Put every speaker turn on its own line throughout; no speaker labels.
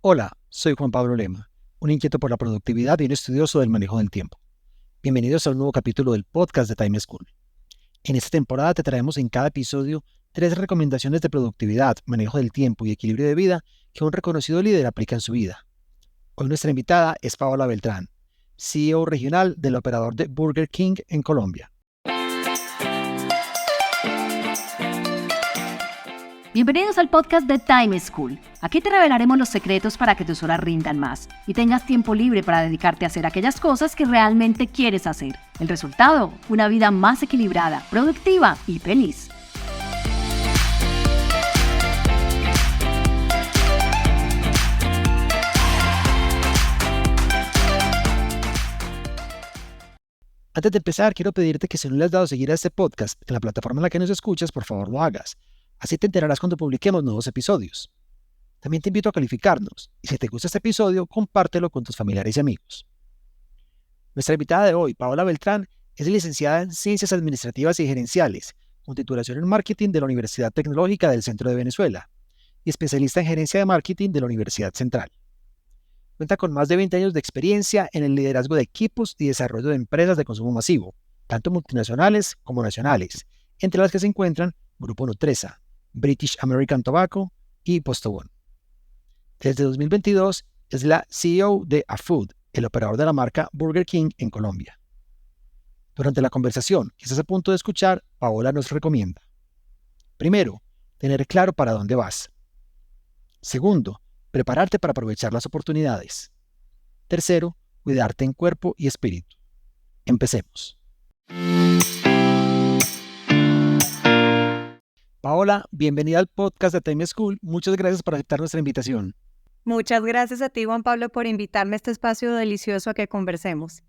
Hola, soy Juan Pablo Lema, un inquieto por la productividad y un estudioso del manejo del tiempo. Bienvenidos a un nuevo capítulo del podcast de Time School. En esta temporada te traemos en cada episodio 3 recomendaciones de productividad, manejo del tiempo y equilibrio de vida que un reconocido líder aplica en su vida. Hoy nuestra invitada es Paola Beltrán, CEO regional del operador de Burger King en Colombia.
Bienvenidos al podcast de Time School. Aquí te revelaremos los secretos para que tus horas rindan más y tengas tiempo libre para dedicarte a hacer aquellas cosas que realmente quieres hacer. El resultado, una vida más equilibrada, productiva y feliz.
Antes de empezar, quiero pedirte que si no le has dado a seguir a este podcast en la plataforma en la que nos escuchas, por favor lo hagas. Así te enterarás cuando publiquemos nuevos episodios. También te invito a calificarnos y si te gusta este episodio, compártelo con tus familiares y amigos. Nuestra invitada de hoy, Paola Beltrán, es licenciada en Ciencias Administrativas y Gerenciales, con titulación en Marketing de la Universidad Tecnológica del Centro de Venezuela y especialista en Gerencia de Marketing de la Universidad Central. Cuenta con más de 20 años de experiencia en el liderazgo de equipos y desarrollo de empresas de consumo masivo, tanto multinacionales como nacionales, entre las que se encuentran Grupo Nutresa, British American Tobacco y Postobón. Desde 2022 es la CEO de AFood, el operador de la marca Burger King en Colombia. Durante la conversación que estás a punto de escuchar, Paola nos recomienda: primero, tener claro para dónde vas. Segundo, prepararte para aprovechar las oportunidades. Tercero, cuidarte en cuerpo y espíritu. Empecemos. Paola, bienvenida al podcast de Time School. Muchas gracias por aceptar nuestra invitación.
Muchas gracias a ti, Juan Pablo, por invitarme a este espacio delicioso a que conversemos.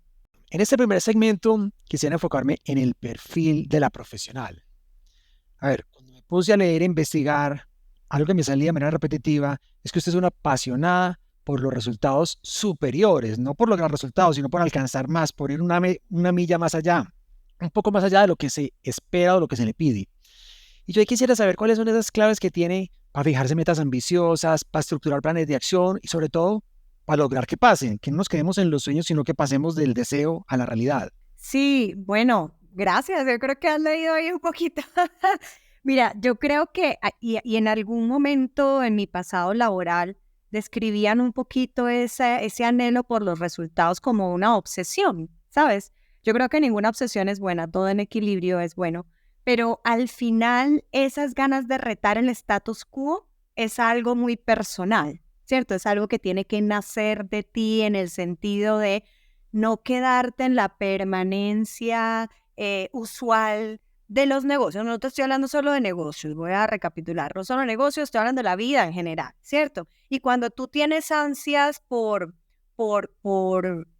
En este primer segmento quisiera enfocarme en el perfil de la profesional. A ver, cuando me puse a leer e investigar, algo que me salía de manera repetitiva es que usted es una apasionada por los resultados superiores, no por lograr resultados, sino por alcanzar más, por ir una milla más allá, un poco más allá de lo que se espera o lo que se le pide. Y yo quisiera saber cuáles son esas claves que tiene para fijarse metas ambiciosas, para estructurar planes de acción y sobre todo para lograr que pasen, que no nos quedemos en los sueños, sino que pasemos del deseo a la realidad.
Sí, bueno, gracias. Yo creo que has leído ahí un poquito. Mira, yo creo que, y en algún momento en mi pasado laboral, describían un poquito ese anhelo por los resultados como una obsesión, ¿sabes? Yo creo que ninguna obsesión es buena, todo en equilibrio es bueno, pero al final esas ganas de retar el status quo es algo muy personal, ¿cierto? Es algo que tiene que nacer de ti en el sentido de no quedarte en la permanencia usual de los negocios. No te estoy hablando solo de negocios, voy a recapitular, no solo de negocios, estoy hablando de la vida en general, ¿cierto? Y cuando tú tienes ansias por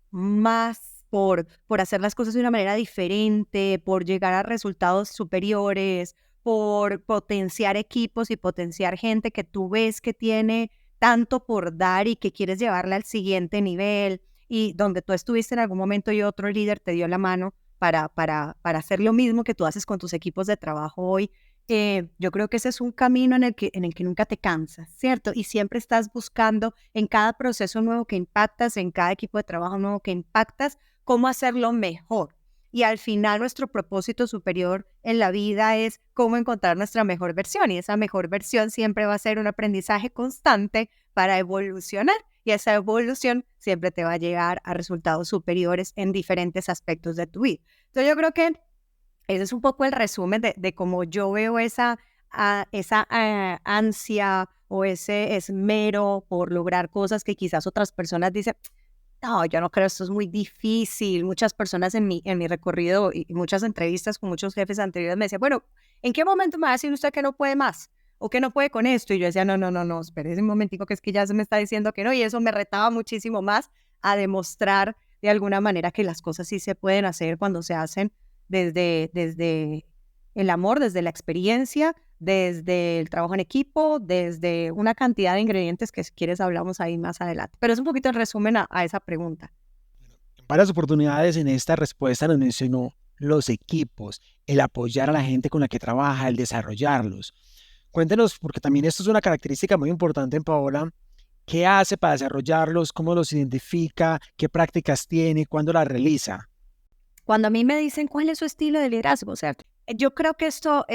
más, por hacer las cosas de una manera diferente, por llegar a resultados superiores, por potenciar equipos y potenciar gente que tú ves que tiene tanto por dar y que quieres llevarla al siguiente nivel, y donde tú estuviste en algún momento y otro líder te dio la mano para hacer lo mismo que tú haces con tus equipos de trabajo hoy. Yo creo que ese es un camino en el que nunca te cansas, ¿cierto? Y siempre estás buscando en cada proceso nuevo que impactas, en cada equipo de trabajo nuevo que impactas, cómo hacerlo mejor. Y al final nuestro propósito superior en la vida es cómo encontrar nuestra mejor versión. Y esa mejor versión siempre va a ser un aprendizaje constante para evolucionar. Y esa evolución siempre te va a llegar a resultados superiores en diferentes aspectos de tu vida. Entonces yo creo que ese es un poco el resumen de cómo yo veo esa ansia o ese esmero por lograr cosas que quizás otras personas dicen: no, yo no creo, esto es muy difícil. Muchas personas en mi recorrido y muchas entrevistas con muchos jefes anteriores me decían: bueno, ¿en qué momento me va a decir usted que no puede más? ¿O que no puede con esto? Y yo decía: no, espérese un momentico, que es que ya se me está diciendo que no. Y eso me retaba muchísimo más a demostrar de alguna manera que las cosas sí se pueden hacer cuando se hacen desde el amor, desde la experiencia, desde el trabajo en equipo, desde una cantidad de ingredientes que si quieres hablamos ahí más adelante. Pero es un poquito el resumen a esa pregunta.
En varias oportunidades en esta respuesta nos mencionó los equipos, el apoyar a la gente con la que trabaja, el desarrollarlos. Cuéntenos, porque también esto es una característica muy importante en Paola, ¿Qué hace para desarrollarlos? ¿Cómo los identifica? ¿Qué prácticas tiene? ¿Cuándo las realiza?
Cuando a mí me dicen cuál es su estilo de liderazgo, o sea, yo creo que esto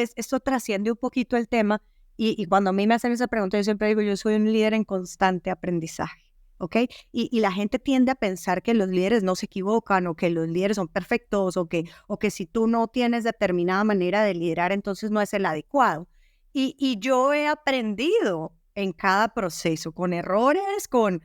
trasciende un poquito el tema y cuando a mí me hacen esa pregunta, yo siempre digo, yo soy un líder en constante aprendizaje, ¿ok? Y la gente tiende a pensar que los líderes no se equivocan o que los líderes son perfectos o que si tú no tienes determinada manera de liderar, entonces no es el adecuado. Y yo he aprendido en cada proceso, con errores, con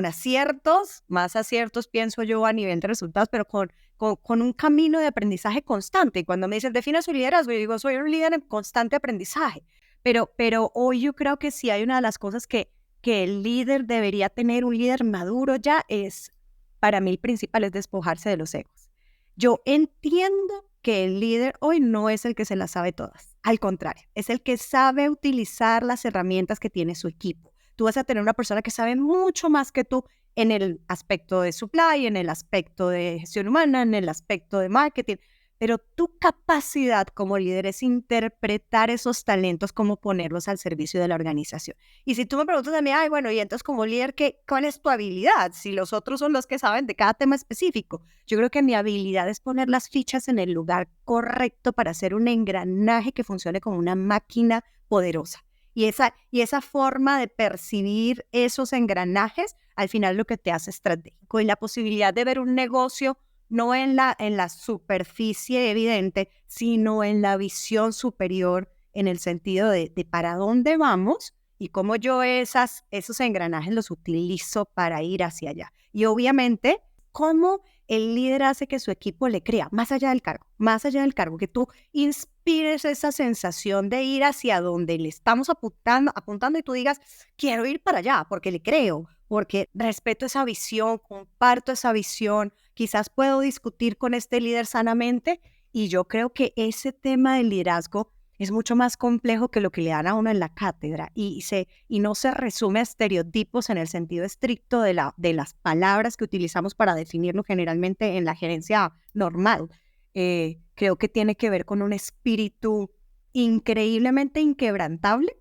aciertos, más aciertos pienso yo a nivel de resultados, pero con un camino de aprendizaje constante. Y cuando me dicen, define su liderazgo, yo digo, soy un líder en constante aprendizaje. Pero hoy yo creo que sí hay una de las cosas que el líder debería tener, un líder maduro ya, es, para mí el principal es despojarse de los egos. Yo entiendo que el líder hoy no es el que se las sabe todas. Al contrario, es el que sabe utilizar las herramientas que tiene su equipo. Tú vas a tener una persona que sabe mucho más que tú en el aspecto de supply, en el aspecto de gestión humana, en el aspecto de marketing, pero tu capacidad como líder es interpretar esos talentos, como ponerlos al servicio de la organización. Y si tú me preguntas a mí, ay, bueno, y entonces como líder, ¿cuál es tu habilidad? Si los otros son los que saben de cada tema específico. Yo creo que mi habilidad es poner las fichas en el lugar correcto para hacer un engranaje que funcione como una máquina poderosa. Y esa forma de percibir esos engranajes, al final lo que te hace estratégico. Y la posibilidad de ver un negocio no en la superficie evidente, sino en la visión superior, en el sentido de para dónde vamos y cómo yo esos engranajes los utilizo para ir hacia allá. Y obviamente, cómo el líder hace que su equipo le crea, más allá del cargo, que tú inspires esa sensación de ir hacia donde le estamos apuntando y tú digas, quiero ir para allá porque le creo, porque respeto esa visión, comparto esa visión, quizás puedo discutir con este líder sanamente, y yo creo que ese tema del liderazgo es mucho más complejo que lo que le dan a uno en la cátedra y no se resume a estereotipos en el sentido estricto de las palabras que utilizamos para definirlo generalmente en la gerencia normal. Creo que tiene que ver con un espíritu increíblemente inquebrantable,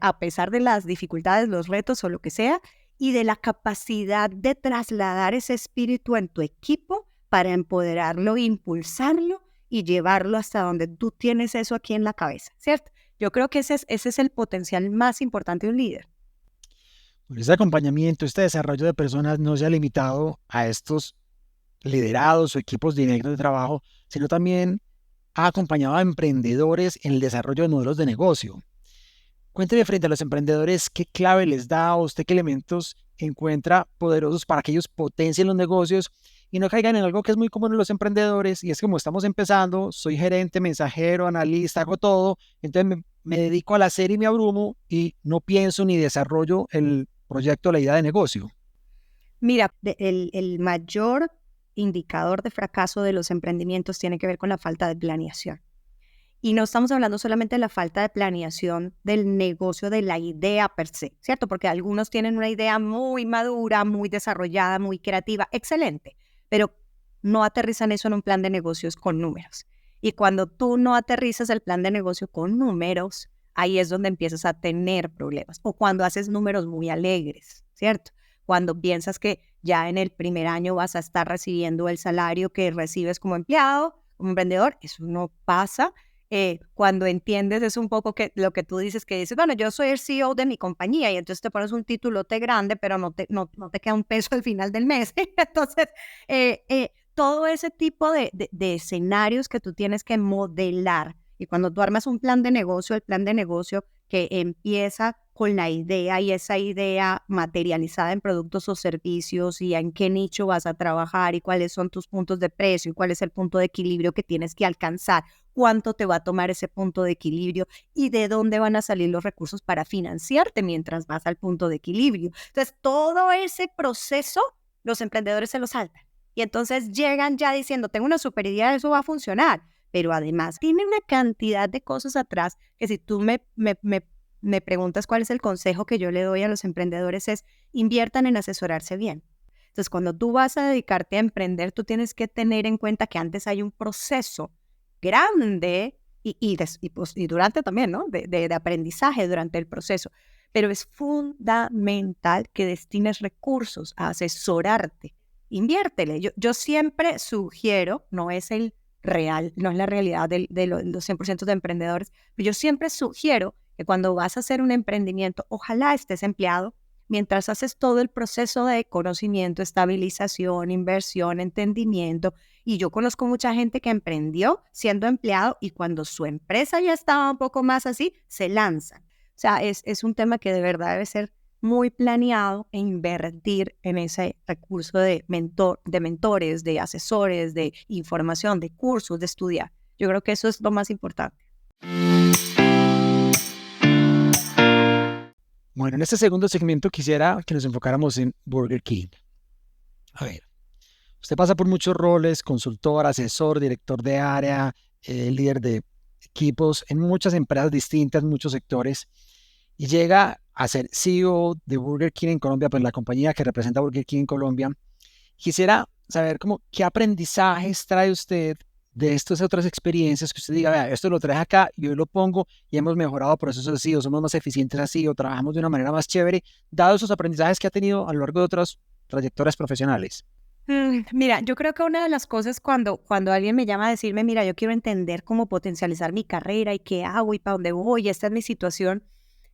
a pesar de las dificultades, los retos o lo que sea, y de la capacidad de trasladar ese espíritu en tu equipo para empoderarlo, impulsarlo y llevarlo hasta donde tú tienes eso aquí en la cabeza, ¿cierto? Yo creo que ese es el potencial más importante de un líder.
Ese acompañamiento, este desarrollo de personas no se ha limitado a estos liderados o equipos directos de trabajo, sino también ha acompañado a emprendedores en el desarrollo de modelos de negocio. Cuénteme frente a los emprendedores, ¿qué clave les da o usted qué elementos encuentra poderosos para que ellos potencien los negocios y no caigan en algo que es muy común en los emprendedores? Y es como estamos empezando, soy gerente, mensajero, analista, hago todo, entonces me dedico al hacer y me abrumo y no pienso ni desarrollo el proyecto, la idea de negocio.
Mira, el mayor indicador de fracaso de los emprendimientos tiene que ver con la falta de planeación. Y no estamos hablando solamente de la falta de planeación del negocio, de la idea per se, ¿cierto? Porque algunos tienen una idea muy madura, muy desarrollada, muy creativa, excelente, pero no aterrizan eso en un plan de negocios con números. Y cuando tú no aterrizas el plan de negocio con números, ahí es donde empiezas a tener problemas. O cuando haces números muy alegres, ¿cierto? Cuando piensas que ya en el primer año vas a estar recibiendo el salario que recibes como empleado, como emprendedor, eso no pasa. Cuando entiendes es un poco que lo que tú dices, que dices, bueno, yo soy el CEO de mi compañía y entonces te pones un títulote grande, pero no te queda un peso al final del mes. Entonces, todo ese tipo de escenarios que tú tienes que modelar. Y cuando tú armas un plan de negocio, el plan de negocio que empieza con la idea y esa idea materializada en productos o servicios y en qué nicho vas a trabajar y cuáles son tus puntos de precio y cuál es el punto de equilibrio que tienes que alcanzar, cuánto te va a tomar ese punto de equilibrio y de dónde van a salir los recursos para financiarte mientras vas al punto de equilibrio. Entonces, todo ese proceso, los emprendedores se lo saltan. Y entonces llegan ya diciendo, tengo una super idea, eso va a funcionar. Pero además tiene una cantidad de cosas atrás que si tú me preguntas cuál es el consejo que yo le doy a los emprendedores es inviertan en asesorarse bien. Entonces, cuando tú vas a dedicarte a emprender, tú tienes que tener en cuenta que antes hay un proceso grande y durante también, ¿no? De aprendizaje durante el proceso. pero es fundamental que destines recursos a asesorarte. Inviértele. Yo siempre sugiero, no es el real, no es la realidad de los 100% de emprendedores, pero yo siempre sugiero que cuando vas a hacer un emprendimiento, ojalá estés empleado, mientras haces todo el proceso de conocimiento, estabilización, inversión, entendimiento. Y yo conozco mucha gente que emprendió siendo empleado y cuando su empresa ya estaba un poco más así, se lanzan. O sea, es un tema que de verdad debe ser muy planeado e invertir en ese recurso de mentores, de asesores, de información, de cursos, de estudiar. Yo creo que eso es lo más importante.
Bueno, en este segundo segmento quisiera que nos enfocáramos en Burger King. A ver, usted pasa por muchos roles: consultor, asesor, director de área, líder de equipos en muchas empresas distintas, muchos sectores, y llega a ser CEO de Burger King en Colombia, pues la compañía que representa a Burger King en Colombia. Quisiera saber qué aprendizajes trae usted de estas otras experiencias, que usted diga, vea, esto lo traje acá y hoy lo pongo y hemos mejorado procesos así, o somos más eficientes así, o trabajamos de una manera más chévere, dado esos aprendizajes que ha tenido a lo largo de otras trayectorias profesionales.
Mira, yo creo que una de las cosas cuando alguien me llama a decirme, mira, yo quiero entender cómo potencializar mi carrera y qué hago y para dónde voy, y esta es mi situación,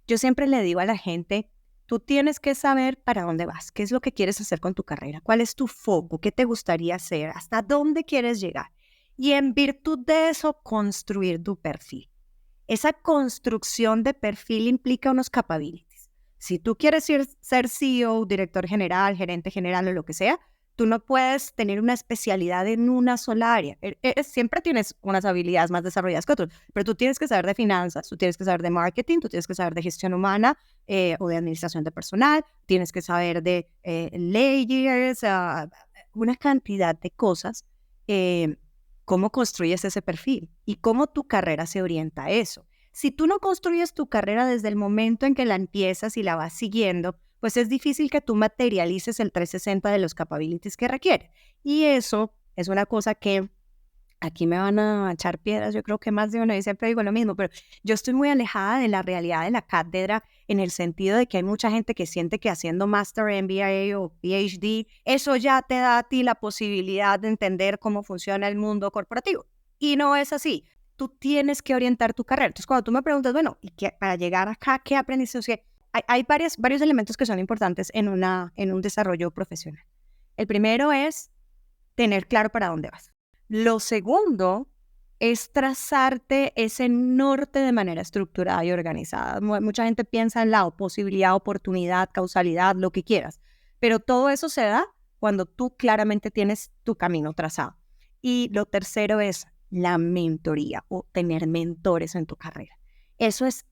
yo siempre le digo a la gente, tú tienes que saber para dónde vas, qué es lo que quieres hacer con tu carrera, cuál es tu foco, qué te gustaría hacer, hasta dónde quieres llegar. Y en virtud de eso, construir tu perfil. Esa construcción de perfil implica unos capabilities. Si tú quieres ser CEO, director general, gerente general o lo que sea, tú no puedes tener una especialidad en una sola área. Siempre tienes unas habilidades más desarrolladas que otras, pero tú tienes que saber de finanzas, tú tienes que saber de marketing, tú tienes que saber de gestión humana o de administración de personal, tienes que saber de layers, una cantidad de cosas. ¿Cómo construyes ese perfil? Y cómo tu carrera se orienta a eso. Si tú no construyes tu carrera desde el momento en que la empiezas y la vas siguiendo, pues es difícil que tú materialices el 360 de los capabilities que requiere. Y eso es una cosa que aquí me van a echar piedras, yo creo que más de una vez siempre digo lo mismo, pero yo estoy muy alejada de la realidad de la cátedra en el sentido de que hay mucha gente que siente que haciendo Master, MBA o PhD, eso ya te da a ti la posibilidad de entender cómo funciona el mundo corporativo. Y no es así. Tú tienes que orientar tu carrera. Entonces, cuando tú me preguntas, bueno, ¿y para llegar acá, qué aprendiste? O sea, hay varios elementos que son importantes en un desarrollo profesional. El primero es tener claro para dónde vas. Lo segundo es trazarte ese norte de manera estructurada y organizada. Mucha gente piensa en la posibilidad, oportunidad, causalidad, lo que quieras, pero todo eso se da cuando tú claramente tienes tu camino trazado. Y lo tercero es la mentoría o tener mentores en tu carrera. Eso es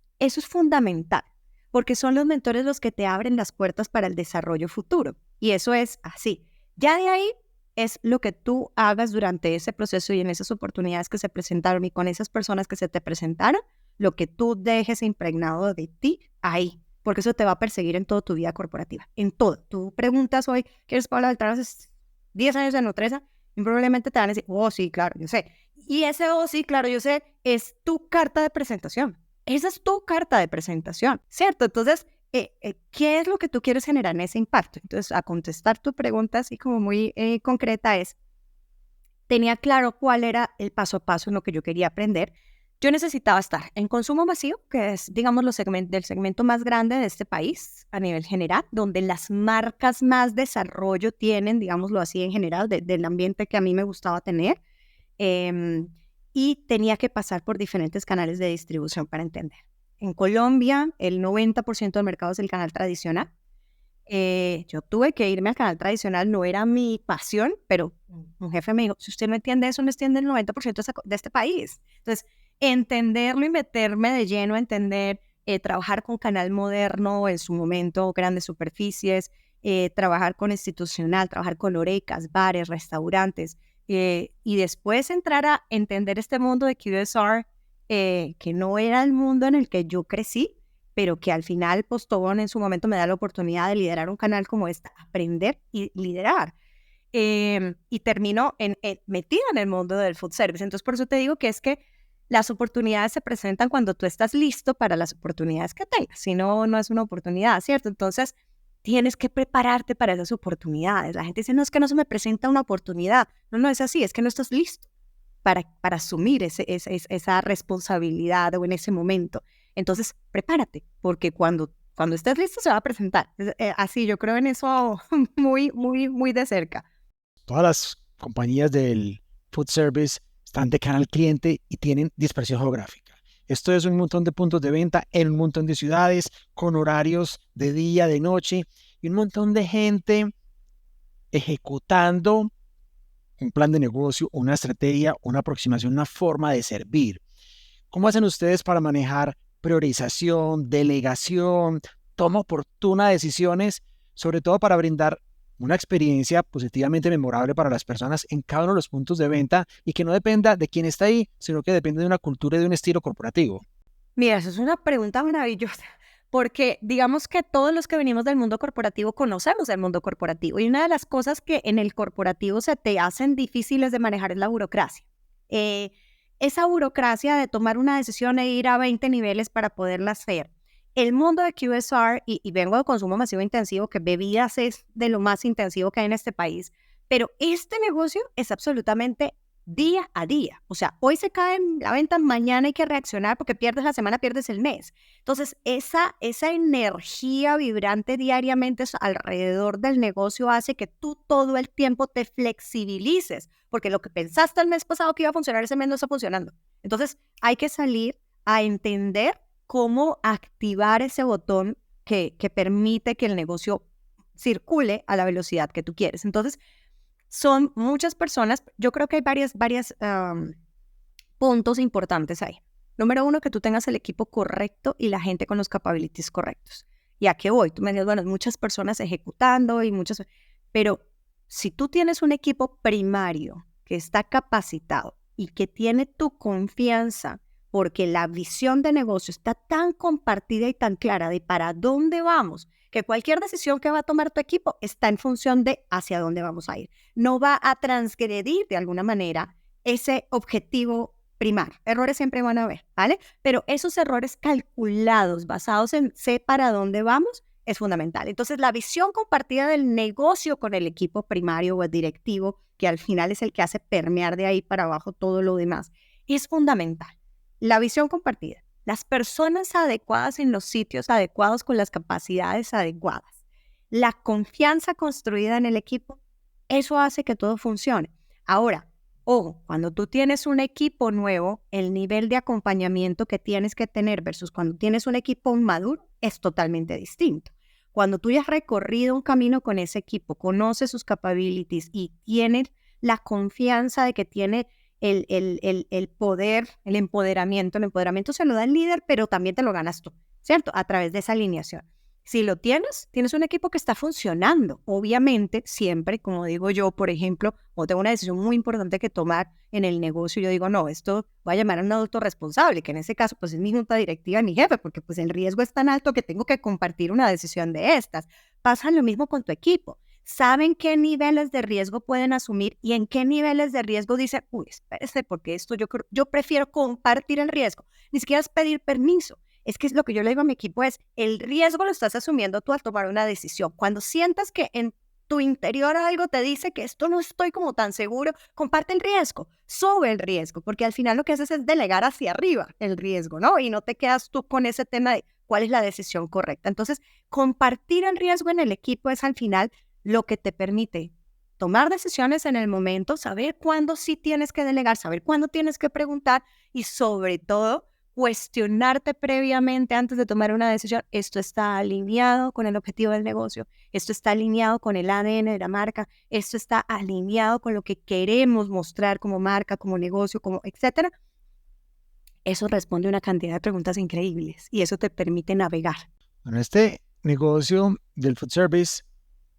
fundamental, porque son los mentores los que te abren las puertas para el desarrollo futuro. Y eso es así. Ya de ahí es lo que tú hagas durante ese proceso y en esas oportunidades que se presentaron y con esas personas que se te presentaron, lo que tú dejes impregnado de ti ahí, porque eso te va a perseguir en toda tu vida corporativa, en todo. Tú preguntas hoy, ¿quieres Paula Beltrán? Hace 10 años en Nutresa, y probablemente te van a decir, oh, sí, claro, yo sé. Y ese, oh, sí, claro, yo sé, es tu carta de presentación. Esa es tu carta de presentación, ¿cierto? Entonces, ¿qué es lo que tú quieres generar en ese impacto? Entonces, a contestar tu pregunta así como muy concreta tenía claro cuál era el paso a paso en lo que yo quería aprender. Yo necesitaba estar en consumo masivo, que es, digamos, del segmento más grande de este país a nivel general, donde las marcas más desarrollo tienen, digámoslo así en general, del ambiente que a mí me gustaba tener. Y tenía que pasar por diferentes canales de distribución para entender. En Colombia, el 90% del mercado es el canal tradicional. Yo tuve que irme al canal tradicional, no era mi pasión, pero un jefe me dijo, si usted no entiende eso, no entiende el 90% de este país. Entonces, entenderlo y meterme de lleno a entender, trabajar con canal moderno, en su momento, grandes superficies, trabajar con institucional, trabajar con horecas, bares, restaurantes, y después entrar a entender este mundo de QSR, que no era el mundo en el que yo crecí, pero que al final Postobón en su momento me da la oportunidad de liderar un canal como este, aprender y liderar. Y termino metida en el mundo del food service. Entonces, por eso te digo que es que las oportunidades se presentan cuando tú estás listo para las oportunidades que tengas. Si no, no es una oportunidad, ¿cierto? Entonces, tienes que prepararte para esas oportunidades. La gente dice, no, es que no se me presenta una oportunidad. No, no es así, es que no estás listo para asumir esa responsabilidad o en ese momento. Entonces, prepárate, porque cuando estés listo se va a presentar. Así, yo creo en eso muy, muy, muy de cerca.
Todas las compañías del food service están de cara al cliente y tienen dispersión geográfica. Esto es un montón de puntos de venta en un montón de ciudades, con horarios de día, de noche, y un montón de gente ejecutando un plan de negocio, una estrategia, una aproximación, una forma de servir. ¿Cómo hacen ustedes para manejar priorización, delegación, toma oportuna de decisiones, sobre todo para brindar una experiencia positivamente memorable para las personas en cada uno de los puntos de venta y que no dependa de quién está ahí, sino que depende de una cultura y de un estilo corporativo?
Mira, eso es una pregunta maravillosa, porque digamos que todos los que venimos del mundo corporativo conocemos el mundo corporativo y una de las cosas que en el corporativo se te hacen difíciles de manejar es la burocracia. Esa burocracia de tomar una decisión e ir a 20 niveles para poderla hacer. El mundo de QSR, y vengo de consumo masivo intensivo, que bebidas es de lo más intensivo que hay en este país, pero este negocio es absolutamente día a día. O sea, hoy se cae en la venta, mañana hay que reaccionar porque pierdes la semana, pierdes el mes. Entonces, esa energía vibrante diariamente alrededor del negocio hace que tú todo el tiempo te flexibilices, porque lo que pensaste el mes pasado que iba a funcionar ese mes no está funcionando. Entonces, hay que salir a entender cómo activar ese botón que permite que el negocio circule a la velocidad que tú quieres. Entonces, son muchas personas. Yo creo que hay varios puntos importantes ahí. Número uno, que tú tengas el equipo correcto y la gente con los capabilities correctos. ¿Y a qué voy? Tú me dices, bueno, muchas personas ejecutando y muchas... Pero si tú tienes un equipo primario que está capacitado y que tiene tu confianza, porque la visión de negocio está tan compartida y tan clara de para dónde vamos, que cualquier decisión que va a tomar tu equipo está en función de hacia dónde vamos a ir. No va a transgredir de alguna manera ese objetivo primario. Errores siempre van a haber, ¿vale? Pero esos errores calculados, basados en sé para dónde vamos, es fundamental. Entonces, la visión compartida del negocio con el equipo primario o el directivo, que al final es el que hace permear de ahí para abajo todo lo demás, es fundamental. La visión compartida. Las personas adecuadas en los sitios adecuados con las capacidades adecuadas. La confianza construida en el equipo, eso hace que todo funcione. Ahora, ojo, cuando tú tienes un equipo nuevo, el nivel de acompañamiento que tienes que tener versus cuando tienes un equipo maduro es totalmente distinto. Cuando tú ya has recorrido un camino con ese equipo, conoces sus capabilities y tienes la confianza de que tiene el poder, el empoderamiento se lo da el líder, pero también te lo ganas tú, ¿cierto? A través de esa alineación. Si lo tienes un equipo que está funcionando. Obviamente, siempre, como digo yo, por ejemplo, o tengo una decisión muy importante que tomar en el negocio, yo digo, no, esto voy a llamar a un adulto responsable, que en ese caso, pues es mi junta directiva, mi jefe, porque pues el riesgo es tan alto que tengo que compartir una decisión de estas. Pasa lo mismo con tu equipo. Saben qué niveles de riesgo pueden asumir y en qué niveles de riesgo dicen, uy, espérese, porque esto yo prefiero compartir el riesgo. Ni siquiera es pedir permiso. Es que es lo que yo le digo a mi equipo es, el riesgo lo estás asumiendo tú al tomar una decisión. Cuando sientas que en tu interior algo te dice que esto no estoy como tan seguro, comparte el riesgo, sube el riesgo, porque al final lo que haces es delegar hacia arriba el riesgo, ¿no? Y no te quedas tú con ese tema de cuál es la decisión correcta. Entonces, compartir el riesgo en el equipo es al final lo que te permite tomar decisiones en el momento, saber cuándo sí tienes que delegar, saber cuándo tienes que preguntar y sobre todo cuestionarte previamente antes de tomar una decisión. Esto está alineado con el objetivo del negocio, esto está alineado con el ADN de la marca, esto está alineado con lo que queremos mostrar como marca, como negocio, como etcétera. Eso responde a una cantidad de preguntas increíbles y eso te permite navegar.
Bueno, este negocio del food service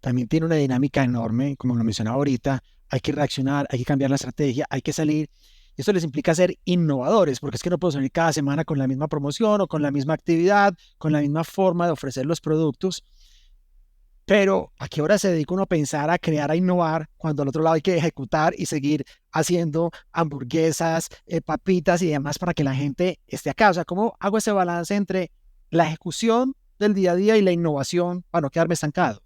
también tiene una dinámica enorme, como lo mencionaba ahorita. Hay que reaccionar, hay que cambiar la estrategia, hay que salir. Esto les implica ser innovadores, porque es que no puedo salir cada semana con la misma promoción o con la misma actividad, con la misma forma de ofrecer los productos. Pero ¿a qué hora se dedica uno a pensar, a crear, a innovar, cuando al otro lado hay que ejecutar y seguir haciendo hamburguesas, papitas y demás para que la gente esté acá? O sea, ¿cómo hago ese balance entre la ejecución del día a día y la innovación para no quedarme estancado?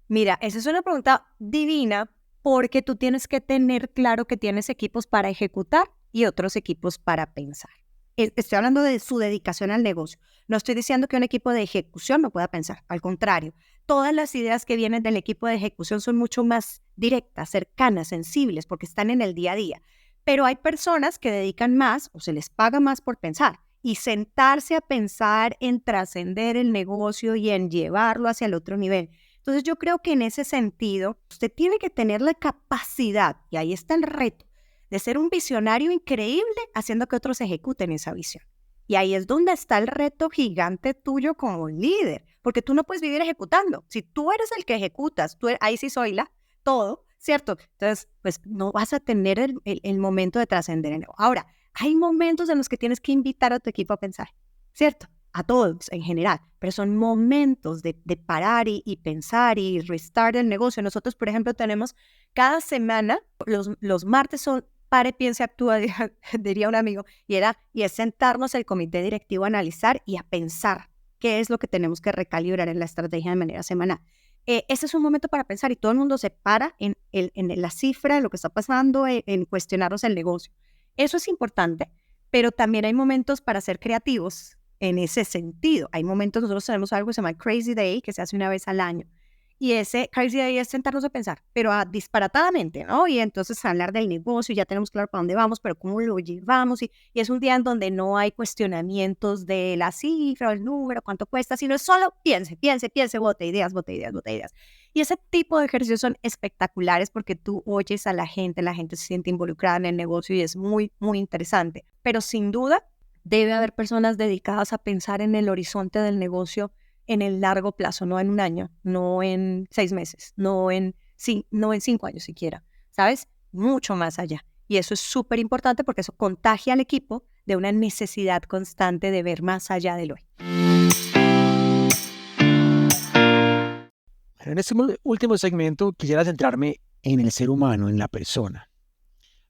Mira, esa es una pregunta divina porque tú tienes que tener claro que tienes equipos para ejecutar y otros equipos para pensar. Estoy hablando de su dedicación al negocio. No estoy diciendo que un equipo de ejecución no pueda pensar. Al contrario, todas las ideas que vienen del equipo de ejecución son mucho más directas, cercanas, sensibles, porque están en el día a día. Pero hay personas que dedican más o se les paga más por pensar. Y sentarse a pensar en trascender el negocio y en llevarlo hacia el otro nivel. Entonces yo creo que en ese sentido, usted tiene que tener la capacidad, y ahí está el reto, de ser un visionario increíble haciendo que otros ejecuten esa visión. Y ahí es donde está el reto gigante tuyo como líder, porque tú no puedes vivir ejecutando. Si tú eres el que ejecutas, ahí sí soy todo, ¿cierto? Entonces, pues no vas a tener el momento de trascender. Ahora, hay momentos en los que tienes que invitar a tu equipo a pensar, ¿cierto? A todos en general, pero son momentos de parar y pensar y restart el negocio. Nosotros, por ejemplo, tenemos cada semana, los martes son pare, piense, actúa, diría un amigo, y es sentarnos el comité directivo a analizar y a pensar qué es lo que tenemos que recalibrar en la estrategia de manera semanal. Ese es un momento para pensar y todo el mundo se para en la cifra de lo que está pasando, en cuestionarnos el negocio. Eso es importante, pero también hay momentos para ser creativos en ese sentido. Hay momentos, nosotros tenemos algo que se llama Crazy Day, que se hace una vez al año. Y ese Crazy Day es sentarnos a pensar, pero disparatadamente, ¿no? Y entonces hablar del negocio, ya tenemos claro para dónde vamos, pero cómo lo llevamos. Y es un día en donde no hay cuestionamientos de la cifra o el número, cuánto cuesta, sino es solo piense, bote ideas. Y ese tipo de ejercicios son espectaculares porque tú oyes a la gente se siente involucrada en el negocio y es muy, muy interesante. Pero sin duda, debe haber personas dedicadas a pensar en el horizonte del negocio en el largo plazo, no en un año, no en 6 meses, no en 5 años siquiera, ¿sabes? Mucho más allá. Y eso es súper importante porque eso contagia al equipo de una necesidad constante de ver más allá del hoy.
En este último segmento quisiera centrarme en el ser humano, en la persona.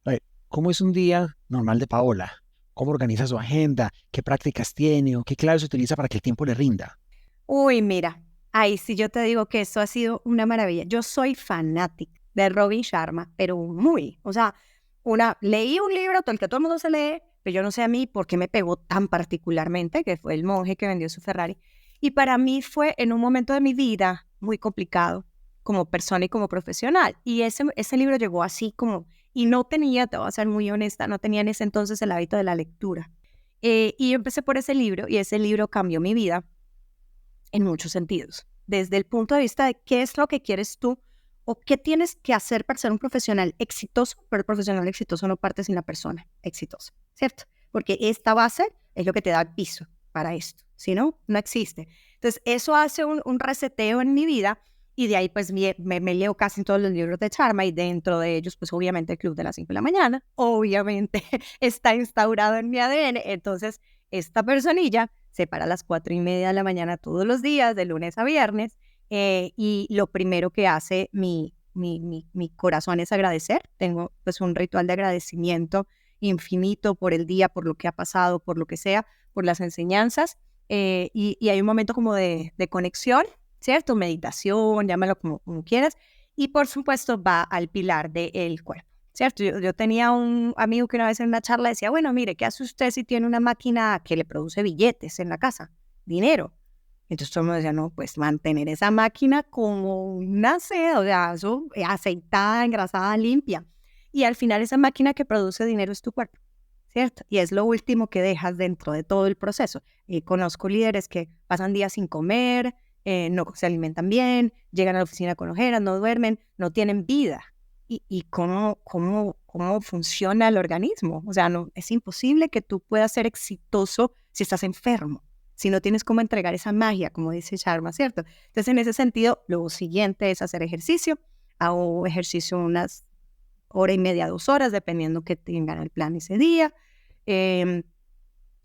A ver, ¿cómo es un día normal de Paola? ¿Cómo organiza su agenda? ¿Qué prácticas tiene o qué claves utiliza para que el tiempo le rinda?
Uy, mira, ahí sí yo te digo que eso ha sido una maravilla. Yo soy fanática de Robin Sharma, pero leí un libro, el que todo el mundo se lee, pero yo no sé a mí por qué me pegó tan particularmente, que fue El monje que vendió su Ferrari. Y para mí fue en un momento de mi vida muy complicado, como persona y como profesional. Y ese libro llegó así como, y no tenía, te voy a ser muy honesta, no tenía en ese entonces el hábito de la lectura. Y yo empecé por ese libro, y ese libro cambió mi vida en muchos sentidos, desde el punto de vista de qué es lo que quieres tú o qué tienes que hacer para ser un profesional exitoso, pero el profesional exitoso no parte sin la persona exitosa, ¿cierto? Porque esta base es lo que te da el piso para esto, si no, no existe. Entonces, eso hace un reseteo en mi vida y de ahí pues me leo casi todos los libros de Sharma y dentro de ellos pues obviamente el Club de las 5 de la mañana, obviamente está instaurado en mi ADN, entonces esta personilla se para a las 4:30 de la mañana todos los días, de lunes a viernes, y lo primero que hace mi corazón es agradecer. Tengo pues un ritual de agradecimiento infinito por el día, por lo que ha pasado, por lo que sea, por las enseñanzas, y hay un momento como de conexión, ¿cierto? Meditación, llámalo como quieras, y por supuesto va al pilar del cuerpo. ¿Cierto? Yo tenía un amigo que una vez en una charla decía, bueno, mire, ¿qué hace usted si tiene una máquina que le produce billetes en la casa? Dinero. Entonces todo el mundo decía, no, pues mantener esa máquina como una seda, o sea, eso, aceitada, engrasada, limpia. Y al final esa máquina que produce dinero es tu cuerpo, ¿cierto? Y es lo último que dejas dentro de todo el proceso. Conozco líderes que pasan días sin comer, no se alimentan bien, llegan a la oficina con ojeras, no duermen, no tienen vida. Y cómo funciona el organismo. O sea, no, es imposible que tú puedas ser exitoso si estás enfermo, si no tienes cómo entregar esa magia, como dice Sharma, ¿cierto? Entonces, en ese sentido, lo siguiente es hacer ejercicio. Hago ejercicio unas 1:30, 2 horas, dependiendo que tengan el plan ese día.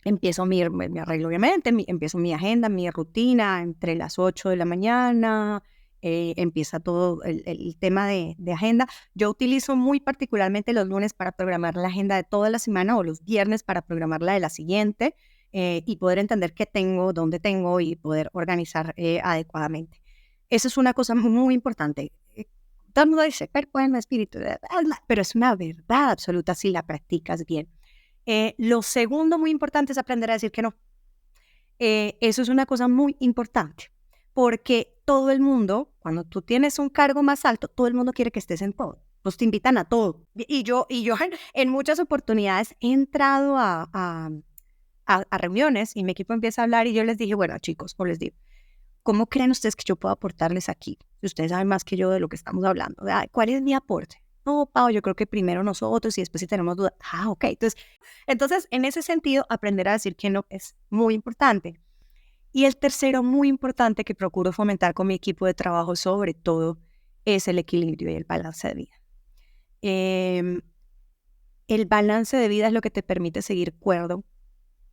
Empiezo me arreglo obviamente, empiezo mi agenda, mi rutina entre las 8 de la mañana empieza todo el tema de agenda. Yo utilizo muy particularmente los lunes para programar la agenda de toda la semana o los viernes para programar la de la siguiente y poder entender qué tengo, dónde tengo y poder organizar adecuadamente. Eso es una cosa muy importante. Todo el mundo dice, pero bueno, espíritu, pero es una verdad absoluta si la practicas bien. Lo segundo muy importante es aprender a decir que no. Eso es una cosa muy importante, porque todo el mundo, cuando tú tienes un cargo más alto, todo el mundo quiere que estés en todo. Pues te invitan a todo. Y yo en muchas oportunidades he entrado a reuniones y mi equipo empieza a hablar y yo les dije, bueno, chicos, o les digo, ¿cómo creen ustedes que yo puedo aportarles aquí? Si ustedes saben más que yo de lo que estamos hablando, ¿cuál es mi aporte? No, Pau, yo creo que primero nosotros y después si tenemos dudas. Ok. Entonces, en ese sentido, aprender a decir que no es muy importante. Y el tercero, muy importante, que procuro fomentar con mi equipo de trabajo, sobre todo, es el equilibrio y el balance de vida. El balance de vida es lo que te permite seguir cuerdo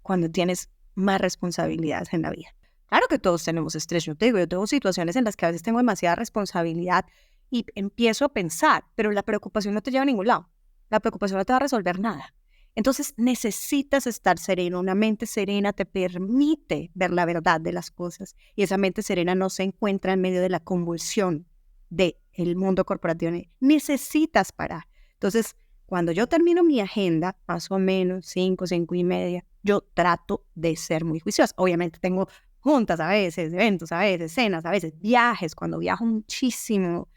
cuando tienes más responsabilidades en la vida. Claro que todos tenemos estrés, yo tengo situaciones en las que a veces tengo demasiada responsabilidad y empiezo a pensar, pero la preocupación no te lleva a ningún lado. La preocupación no te va a resolver nada. Entonces necesitas estar sereno. Una mente serena te permite ver la verdad de las cosas y esa mente serena no se encuentra en medio de la convulsión del mundo corporativo. Necesitas parar. Entonces, cuando yo termino mi agenda, más o menos 5:30, yo trato de ser muy juiciosa. Obviamente tengo juntas a veces, eventos a veces, cenas a veces, viajes. Cuando viajo muchísimo,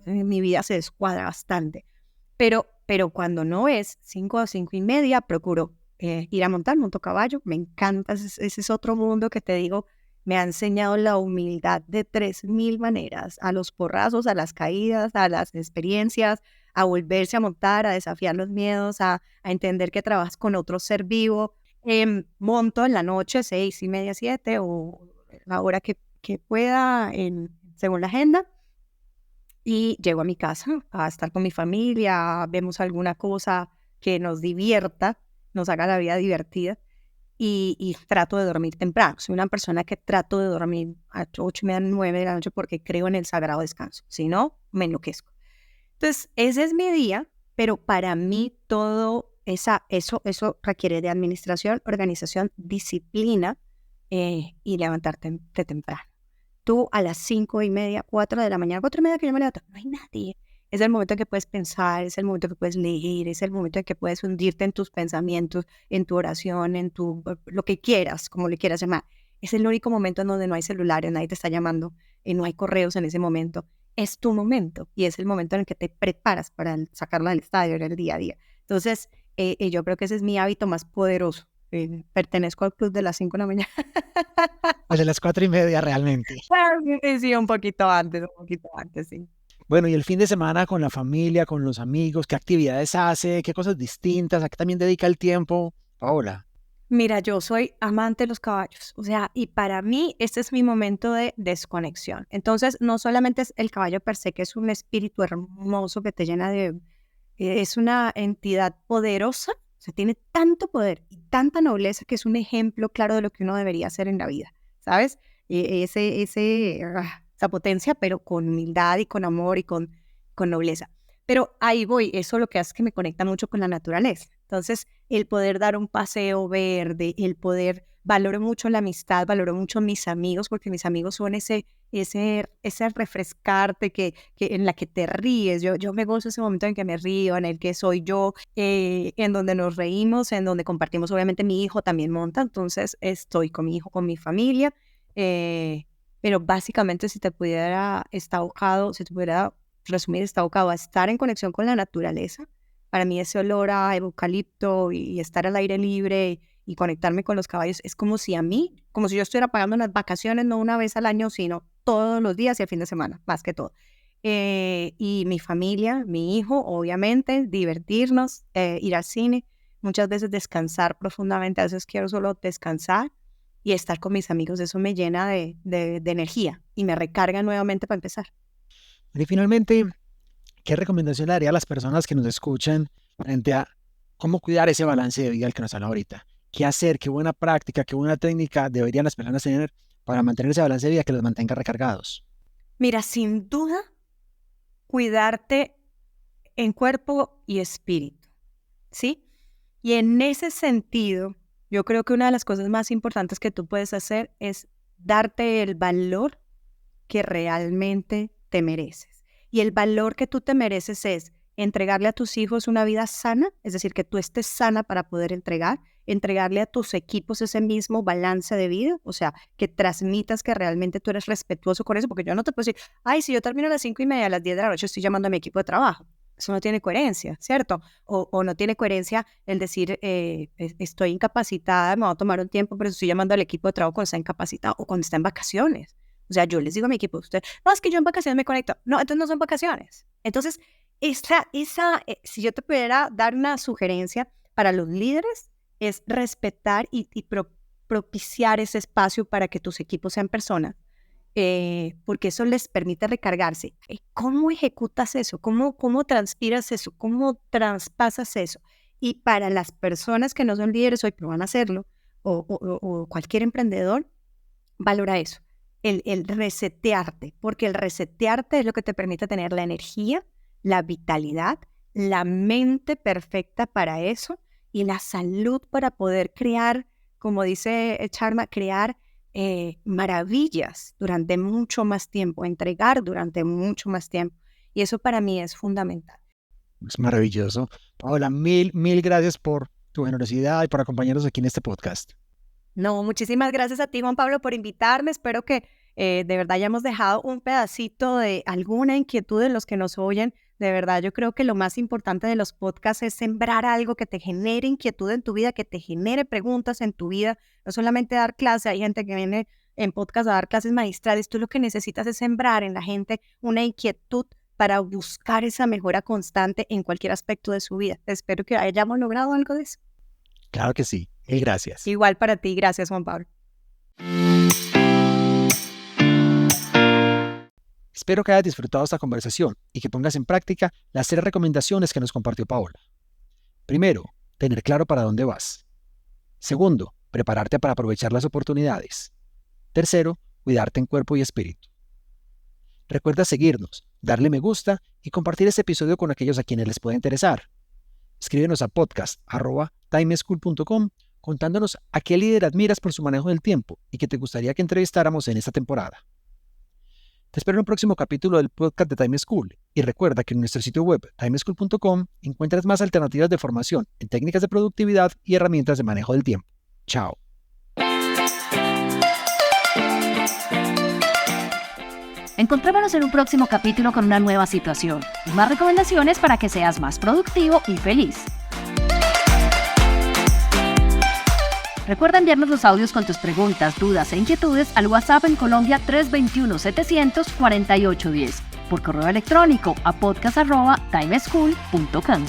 mi vida se descuadra bastante. Pero cuando no es 5:30, procuro ir a monto caballo. Me encanta, ese es otro mundo que te digo, me ha enseñado la humildad de 3000 maneras, a los porrazos, a las caídas, a las experiencias, a volverse a montar, a desafiar los miedos, a entender que trabajas con otro ser vivo. Monto en la noche, 6:30, 7, o la hora que pueda, según la agenda, y llego a mi casa a estar con mi familia, vemos alguna cosa que nos divierta, nos haga la vida divertida, y trato de dormir temprano. Soy una persona que trato de dormir a 8:30, 9 de la noche porque creo en el sagrado descanso. Si no, me enloquezco. Entonces, ese es mi día, pero para mí todo eso requiere de administración, organización, disciplina y levantarte de temprano. Tú a las 5:30, 4 de la mañana, 4:30 que yo me levanto, no hay nadie. Es el momento en que puedes pensar, es el momento en que puedes leer, es el momento en que puedes hundirte en tus pensamientos, en tu oración, lo que quieras, como le quieras llamar. Es el único momento en donde no hay celulares, nadie te está llamando, no hay correos en ese momento. Es tu momento y es el momento en el que te preparas para sacarla del estadio en el día a día. Entonces, yo creo que ese es mi hábito más poderoso. Pertenezco al club de las 5 de la mañana.
Pues de las 4:30 realmente.
Sí, un poquito antes, sí.
Bueno, y el fin de semana con la familia, con los amigos, ¿qué actividades hace? ¿Qué cosas distintas? ¿A qué también dedica el tiempo? Paola.
Mira, yo soy amante de los caballos, o sea, y para mí este es mi momento de desconexión. Entonces, no solamente es el caballo per se, que es un espíritu hermoso que te llena es una entidad poderosa, o sea, tiene tanto poder y tanta nobleza que es un ejemplo claro de lo que uno debería hacer en la vida, ¿sabes? Esa potencia, pero con humildad y con amor y con nobleza. Pero ahí voy, eso lo que hace es que me conecta mucho con la naturaleza. Entonces, el poder dar un paseo verde, el poder, valoro mucho la amistad, valoro mucho mis amigos, porque mis amigos son ese refrescarte en la que te ríes. Yo me gozo ese momento en que me río, en el que soy yo, en donde nos reímos, en donde compartimos. Obviamente mi hijo también monta, entonces estoy con mi hijo, con mi familia, pero básicamente si te pudiera resumir, está abocado a estar en conexión con la naturaleza. Para mí ese olor a eucalipto y estar al aire libre y conectarme con los caballos es como si yo estuviera pagando unas vacaciones, no una vez al año, sino todos los días y el fin de semana, más que todo. Y mi familia, mi hijo, obviamente, divertirnos, ir al cine, muchas veces descansar profundamente, a veces quiero solo descansar y estar con mis amigos, eso me llena de energía y me recarga nuevamente para empezar.
Y finalmente, ¿qué recomendación le daría a las personas que nos escuchan frente a cómo cuidar ese balance de vida al que nos habla ahorita? ¿Qué hacer? ¿Qué buena práctica? ¿Qué buena técnica deberían las personas tener para mantener ese balance de vida que los mantenga recargados?
Mira, sin duda, cuidarte en cuerpo y espíritu, ¿sí? Y en ese sentido, yo creo que una de las cosas más importantes que tú puedes hacer es darte el valor que realmente te mereces. Y el valor que tú te mereces es entregarle a tus hijos una vida sana, es decir, que tú estés sana para poder entregarle a tus equipos ese mismo balance de vida, o sea, que transmitas que realmente tú eres respetuoso con eso, porque yo no te puedo decir, ay, si yo termino a las 5:30, a las 10 de la noche estoy llamando a mi equipo de trabajo. Eso no tiene coherencia, ¿cierto? O no tiene coherencia el decir, estoy incapacitada, me voy a tomar un tiempo, pero estoy llamando al equipo de trabajo cuando está incapacitado o cuando está en vacaciones. O sea, yo les digo a mi equipo, usted, no, es que yo en vacaciones me conecto. No, entonces no son vacaciones. Entonces, si yo te pudiera dar una sugerencia para los líderes, es respetar y propiciar ese espacio para que tus equipos sean personas, porque eso les permite recargarse. ¿Cómo ejecutas eso? ¿Cómo transpiras eso? ¿Cómo traspasas eso? Y para las personas que no son líderes hoy, pero van a hacerlo, o cualquier emprendedor, valora eso. El resetearte, porque el resetearte es lo que te permite tener la energía, la vitalidad, la mente perfecta para eso y la salud para poder crear, como dice Charma, crear maravillas durante mucho más tiempo, entregar durante mucho más tiempo. Y eso para mí es fundamental.
Es maravilloso. Paola, mil gracias por tu generosidad y por acompañarnos aquí en este podcast.
No, muchísimas gracias a ti, Juan Pablo, por invitarme. Espero que de verdad hayamos dejado un pedacito de alguna inquietud en los que nos oyen. De verdad, yo creo que lo más importante de los podcasts es sembrar algo que te genere inquietud en tu vida, que te genere preguntas en tu vida. No solamente dar clase, hay gente que viene en podcast a dar clases magistrales. Tú lo que necesitas es sembrar en la gente una inquietud para buscar esa mejora constante en cualquier aspecto de su vida. Espero que hayamos logrado algo de eso.
Claro que sí. Mil gracias.
Igual para ti. Gracias, Juan Pablo.
Espero que hayas disfrutado esta conversación y que pongas en práctica las 3 recomendaciones que nos compartió Paola. Primero, tener claro para dónde vas. Segundo, prepararte para aprovechar las oportunidades. Tercero, cuidarte en cuerpo y espíritu. Recuerda seguirnos, darle me gusta y compartir este episodio con aquellos a quienes les pueda interesar. Escríbenos a podcast@timeschool.com contándonos a qué líder admiras por su manejo del tiempo y que te gustaría que entrevistáramos en esta temporada. Te espero en un próximo capítulo del podcast de Time School y recuerda que en nuestro sitio web timeschool.com encuentras más alternativas de formación en técnicas de productividad y herramientas de manejo del tiempo. Chao.
Encontrémonos en un próximo capítulo con una nueva situación y más recomendaciones para que seas más productivo y feliz. Recuerda enviarnos los audios con tus preguntas, dudas e inquietudes al WhatsApp en Colombia 321-700-4810, por correo electrónico a podcast@timeschool.com.